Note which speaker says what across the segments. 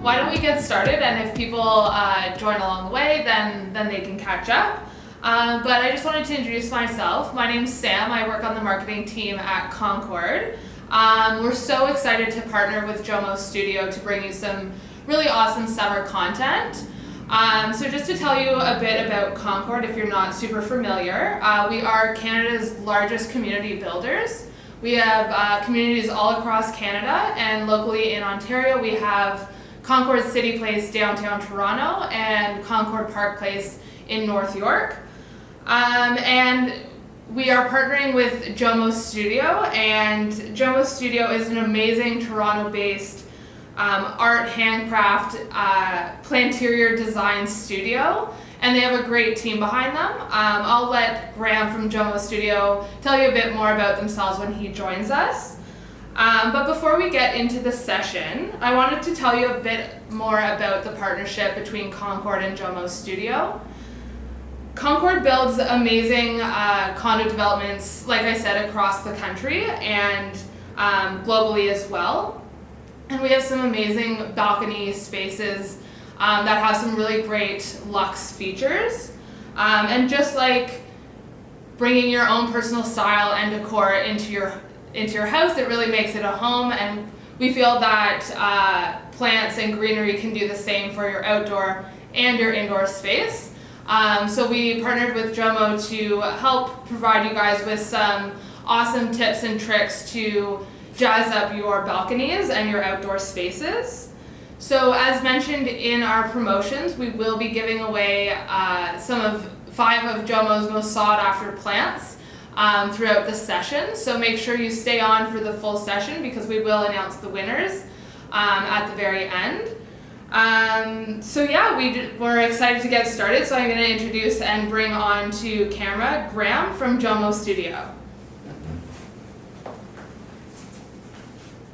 Speaker 1: why don't we get started, and if people join along the way, then they can catch up. But I just wanted to introduce myself. My name's Sam. I work on the marketing team at Concord. We're so excited to partner with JOMO Studio to bring you some really awesome summer content. So just to tell you a bit about Concord, if you're not super familiar, we are Canada's largest community builders. We have communities all across Canada, and locally in Ontario we have Concord City Place downtown Toronto and Concord Park Place in North York. And we are partnering with JOMO Studio, and JOMO Studio is an amazing Toronto-based art, handcraft, planterior design studio, and they have a great team behind them. I'll let Graham from JOMO Studio tell you a bit more about themselves when he joins us. But before we get into the session, I wanted to tell you a bit more about the partnership between Concord and JOMO Studio. Concord builds amazing condo developments, like I said, across the country and globally as well. And we have some amazing balcony spaces that have some really great luxe features. And just like bringing your own personal style and decor into your house, it really makes it a home. And we feel that plants and greenery can do the same for your outdoor and your indoor space. So we partnered with JOMO to help provide you guys with some awesome tips and tricks to jazz up your balconies and your outdoor spaces. So as mentioned in our promotions, we will be giving away some of 5 of JOMO's most sought after plants throughout the session. So make sure you stay on for the full session because we will announce the winners at the very end. So yeah, we're excited to get started. So I'm going to introduce and bring on to camera Graham from JOMO Studio.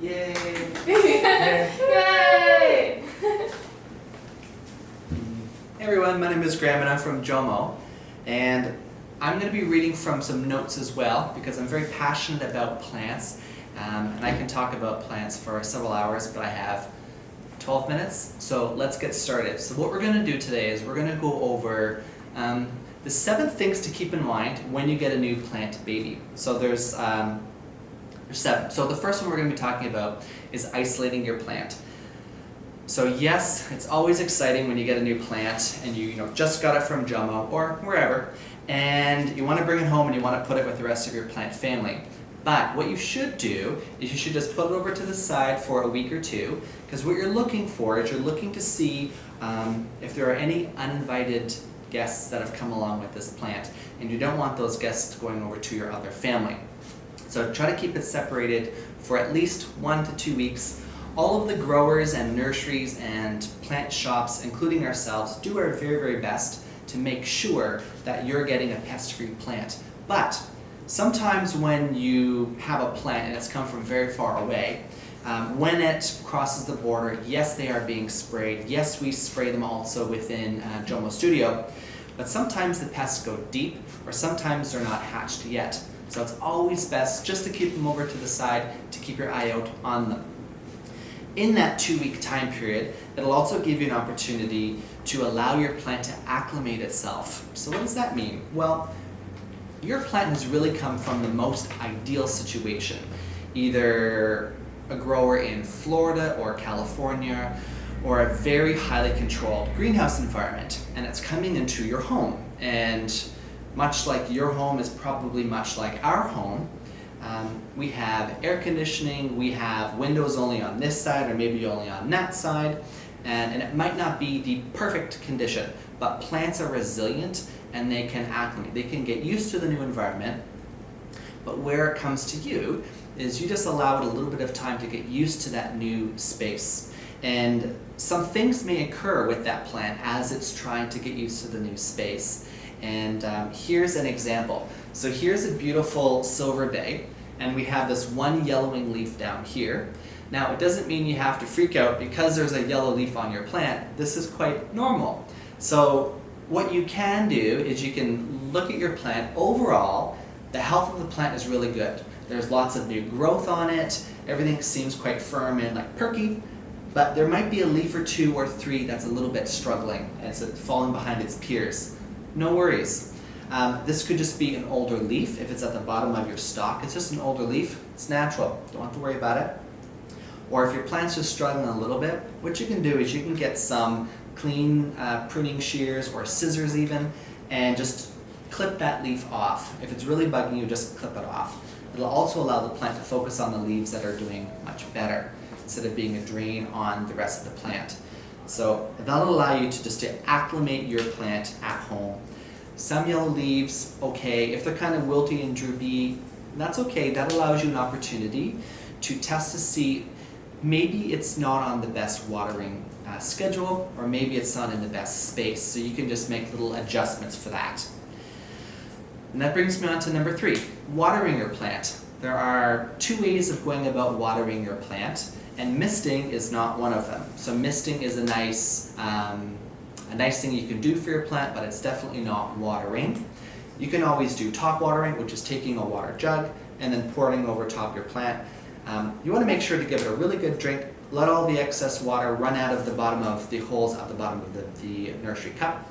Speaker 2: Yay!
Speaker 1: Yay!
Speaker 2: Hey everyone, my name is Graham and I'm from JOMO, and I'm going to be reading from some notes as well because I'm very passionate about plants, and I can talk about plants for several hours, but I have 12 minutes, so let's get started. So what we're going to do today is we're going to go over the 7 things to keep in mind when you get a new plant baby. So there's 7. So the first one we're going to be talking about is isolating your plant. So yes, it's always exciting when you get a new plant and you just got it from JOMO or wherever, and you want to bring it home and you want to put it with the rest of your plant family. But what you should do is you should just put it over to the side for a week or 2, because what you're looking for is you're looking to see if there are any uninvited guests that have come along with this plant, and you don't want those guests going over to your other family. So try to keep it separated for at least 1 to 2 weeks. All of the growers and nurseries and plant shops, including ourselves, do our very, very best to make sure that you're getting a pest-free plant. But sometimes when you have a plant and it's come from very far away, when it crosses the border, yes, they are being sprayed. Yes, we spray them also within JOMO Studio, but sometimes the pests go deep, or sometimes they're not hatched yet. So it's always best just to keep them over to the side to keep your eye out on them. In that 2-week time period, it'll also give you an opportunity to allow your plant to acclimate itself. So what does that mean? Well, your plant has really come from the most ideal situation, either a grower in Florida or California, or a very highly controlled greenhouse environment, and it's coming into your home. And much like your home is probably much like our home, we have air conditioning, we have windows only on this side or maybe only on that side, and it might not be the perfect condition, but plants are resilient and they can acclimate. They can get used to the new environment, but where it comes to you is you just allow it a little bit of time to get used to that new space. And some things may occur with that plant as it's trying to get used to the new space. And here's an example. So here's a beautiful silver bay, and we have this one yellowing leaf down here. Now, it doesn't mean you have to freak out because there's a yellow leaf on your plant. This is quite normal. So what you can do is you can look at your plant. Overall, the health of the plant is really good. There's lots of new growth on it. Everything seems quite firm and like perky. but there might be a leaf or two or three that's a little bit struggling and it's falling behind its peers. No worries. This could just be an older leaf. If it's at the bottom of your stalk, it's just an older leaf. It's natural. Don't have to worry about it. Or if your plant's just struggling a little bit, what you can do is you can get some clean pruning shears or scissors even, and just clip that leaf off. If it's really bugging you, just clip it off. It'll also allow the plant to focus on the leaves that are doing much better, instead of being a drain on the rest of the plant. So that'll allow you to just acclimate your plant at home. Some yellow leaves, okay. If they're kind of wilty and droopy, that's okay. That allows you an opportunity to test to see maybe it's not on the best watering schedule, or maybe it's not in the best space. So you can just make little adjustments for that. And that brings me on to number 3, watering your plant. There are 2 ways of going about watering your plant, and misting is not one of them. So misting is a nice thing you can do for your plant, but it's definitely not watering. You can always do top watering, which is taking a water jug and then pouring over top your plant. You want to make sure to give it a really good drink. Let all the excess water run out of the bottom of the holes at the bottom of the nursery cup.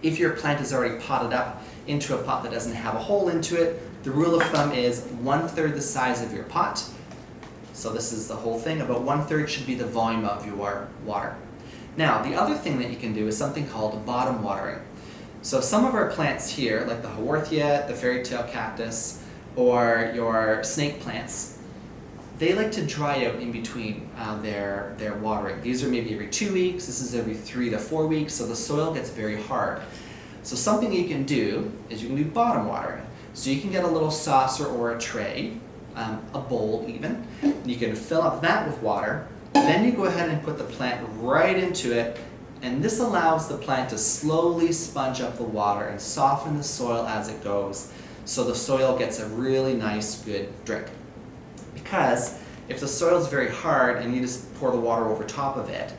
Speaker 2: If your plant is already potted up into a pot that doesn't have a hole into it, the rule of thumb is 1/3 the size of your pot. So this is the whole thing. About 1/3 should be the volume of your water. Now, the other thing that you can do is something called bottom watering. So some of our plants here, like the Haworthia, the fairy tale cactus, or your snake plants, they like to dry out in between their watering. These are maybe every 2 weeks. This is every 3 to 4 weeks, so the soil gets very hard. So something you can do is you can do bottom watering. So you can get a little saucer or a tray, a bowl even. You can fill up that with water. Then you go ahead and put the plant right into it, and this allows the plant to slowly sponge up the water and soften the soil as it goes, so the soil gets a really nice, good drink. Because if the soil is very hard and you just pour the water over top of it,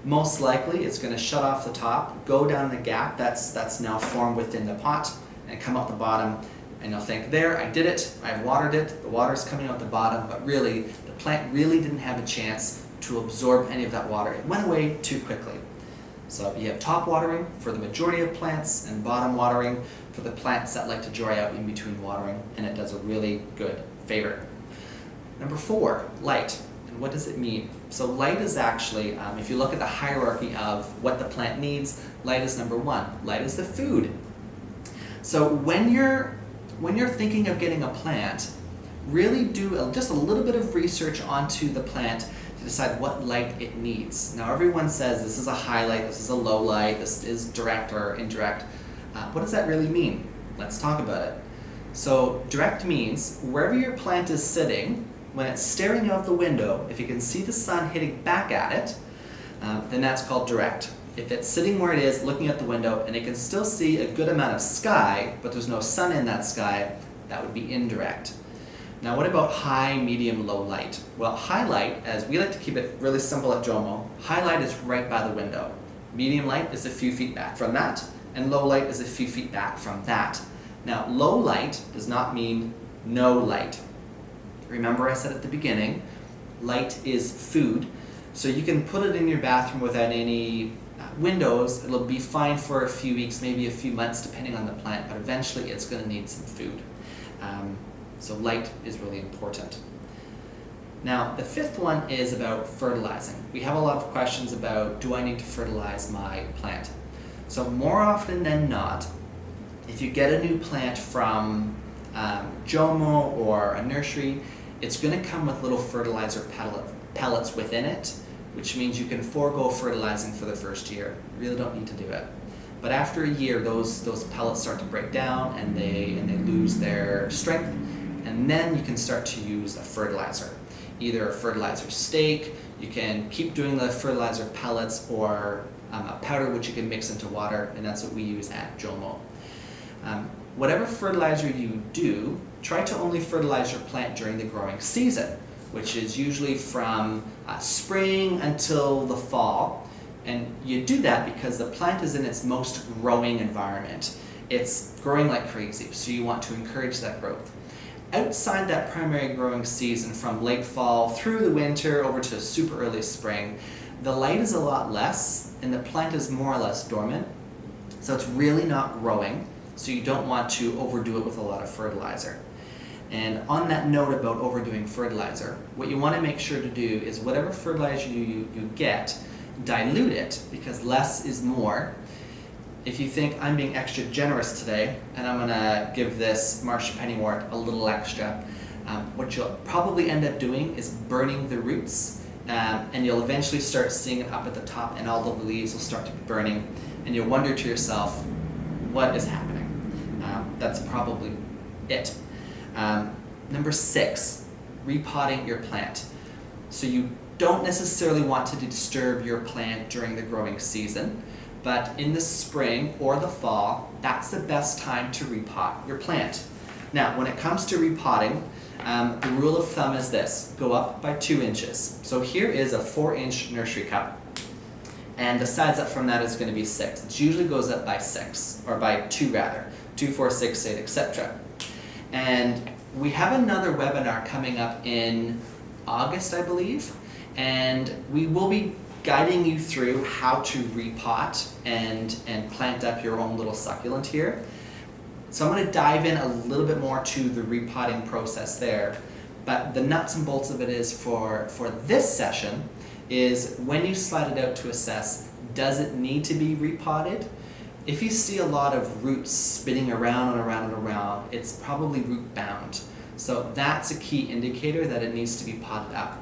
Speaker 2: most likely it's going to shut off the top, go down the gap that's now formed within the pot, and come out the bottom. And you'll think, there, I did it, I watered it, the water's coming out the bottom, but really, the plant really didn't have a chance to absorb any of that water. It went away too quickly. So you have top watering for the majority of plants, and bottom watering for the plants that like to dry out in between watering, and it does a really good favor. Number 4, light. And what does it mean? So light is actually, if you look at the hierarchy of what the plant needs, light is number 1. Light is the food. So when you're thinking of getting a plant, really do just a little bit of research onto the plant to decide what light it needs. Now everyone says this is a highlight, this is a low light, this is direct or indirect. What does that really mean? Let's talk about it. So direct means wherever your plant is sitting, when it's staring out the window, if you can see the sun hitting back at it, then that's called direct. If it's sitting where it is, looking at the window, and it can still see a good amount of sky, but there's no sun in that sky, that would be indirect. Now what about high, medium, low light? Well, high light, as we like to keep it really simple at JOMO, high light is right by the window. Medium light is a few feet back from that, and low light is a few feet back from that. Now, low light does not mean no light. Remember I said at the beginning, light is food, so you can put it in your bathroom without any windows. It'll be fine for a few weeks, maybe a few months, depending on the plant, but eventually it's going to need some food. So light is really important. Now, the 5th one is about fertilizing. We have a lot of questions about, do I need to fertilize my plant? So more often than not, if you get a new plant from JOMO or a nursery, it's going to come with little fertilizer pellets within it, which means you can forego fertilizing for the first year. You really don't need to do it. But after a year, those pellets start to break down and they lose their strength, and then you can start to use a fertilizer. Either a fertilizer stake, you can keep doing the fertilizer pellets, or a powder which you can mix into water, and that's what we use at JOMO. Whatever fertilizer you do, try to only fertilize your plant during the growing season, which is usually from spring until the fall. And you do that because the plant is in its most growing environment. It's growing like crazy, so you want to encourage that growth. outside that primary growing season from late fall through the winter over to super early spring, the light is a lot less and the plant is more or less dormant. So it's really not growing, so you don't want to overdo it with a lot of fertilizer. And on that note about overdoing fertilizer, what you want to make sure to do is whatever fertilizer you get, dilute it, because less is more. If you think I'm being extra generous today and I'm going to give this marsh pennywort a little extra, what you'll probably end up doing is burning the roots, and you'll eventually start seeing it up at the top and all of the leaves will start to be burning, and you'll wonder to yourself, what is happening? That's probably it. Number 6, repotting your plant. So you don't necessarily want to disturb your plant during the growing season, but in the spring or the fall, that's the best time to repot your plant. Now, when it comes to repotting, the rule of thumb is this: go up by 2 inches. So here is a 4-inch nursery cup, and the size up from that is going to be 6. It usually goes up by 6, or by 2 rather, 2, 4, 6, 8, etc. And we have another webinar coming up in August, I believe, and we will be guiding you through how to repot and plant up your own little succulent here. So I'm going to dive in a little bit more to the repotting process there, but the nuts and bolts of it is for this session is when you slide it out to assess, does it need to be repotted? If you see a lot of roots spinning around and around and around, it's probably root bound. So that's a key indicator that it needs to be potted up.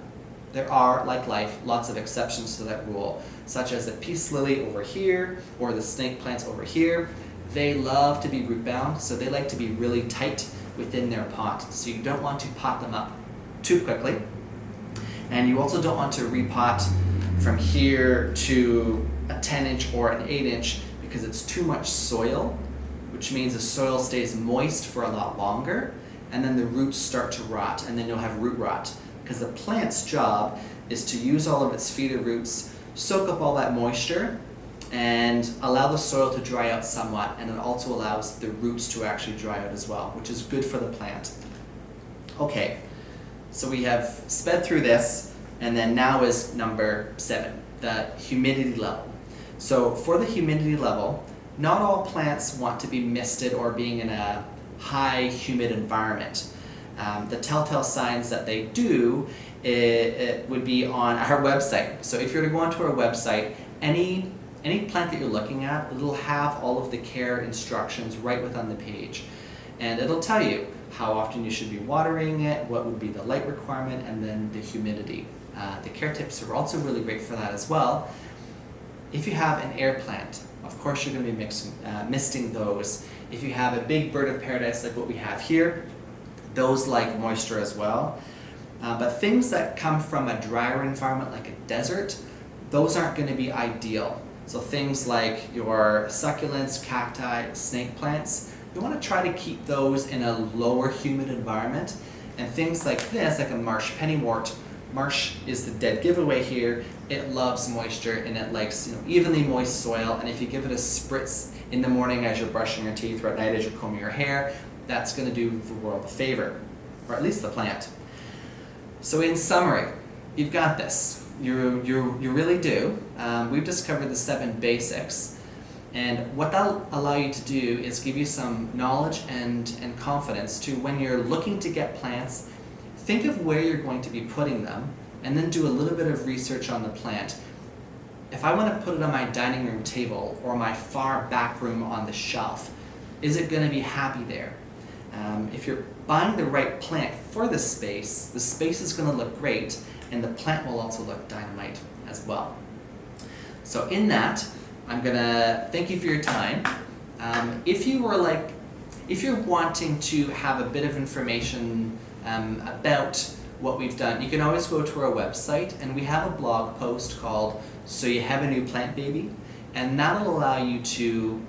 Speaker 2: There are, like life, lots of exceptions to that rule, such as the peace lily over here or the snake plants over here. They love to be root bound, so they like to be really tight within their pot. So you don't want to pot them up too quickly. And you also don't want to repot from here to a 10-inch or an 8-inch because it's too much soil, which means the soil stays moist for a lot longer, and then the roots start to rot, and then you'll have root rot. Because the plant's job is to use all of its feeder roots, soak up all that moisture, and allow the soil to dry out somewhat, and it also allows the roots to actually dry out as well, which is good for the plant. Okay, so we have sped through this, and then now is number 7, the humidity level. So for the humidity level, not all plants want to be misted or being in a high humid environment. The telltale signs that they do it would be on our website. So if you're to go onto our website, any plant that you're looking at, it'll have all of the care instructions right within the page. And it'll tell you how often you should be watering it, what would be the light requirement, and then the humidity. The care tips are also really great for that as well. If you have an air plant, of course you're going to be misting those. If you have a big bird of paradise like what we have here, those like moisture as well. But things that come from a drier environment like a desert, those aren't going to be ideal. So things like your succulents, cacti, snake plants, you want to try to keep those in a lower humid environment. And things like this, like a marsh pennywort, marsh is the dead giveaway here. It loves moisture and it likes evenly moist soil. And if you give it a spritz in the morning as you're brushing your teeth or at night as you're combing your hair, that's going to do the world a favor, or at least the plant. So in summary, you've got this. You really do. We've just covered the 7 basics. And what that'll allow you to do is give you some knowledge and confidence to when you're looking to get plants, think of where you're going to be putting them, and then do a little bit of research on the plant. If I want to put it on my dining room table or my far back room on the shelf, is it going to be happy there? If you're buying the right plant for the space is going to look great, and the plant will also look dynamite as well. So in that, I'm going to thank you for your time. If you're wanting to have a bit of information about what we've done, you can always go to our website, and we have a blog post called So You Have a New Plant Baby, and that'll allow you to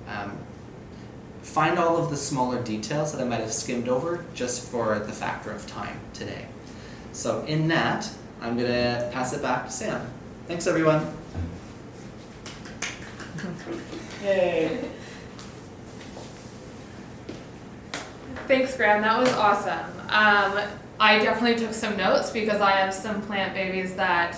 Speaker 2: find all of the smaller details that I might have skimmed over just for the factor of time today. So in that, I'm going to pass it back to Sam. Thanks everyone. Yay.
Speaker 1: Thanks, Graham. That was awesome. I definitely took some notes because I have some plant babies that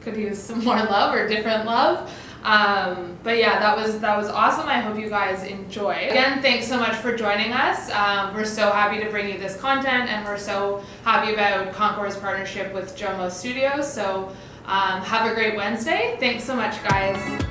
Speaker 1: could use some more love or different love. But yeah, that was awesome. I hope you guys enjoyed. Again, thanks so much for joining us. We're so happy to bring you this content, and we're so happy about Concord's partnership with JOMO Studios. So have a great Wednesday. Thanks so much, guys.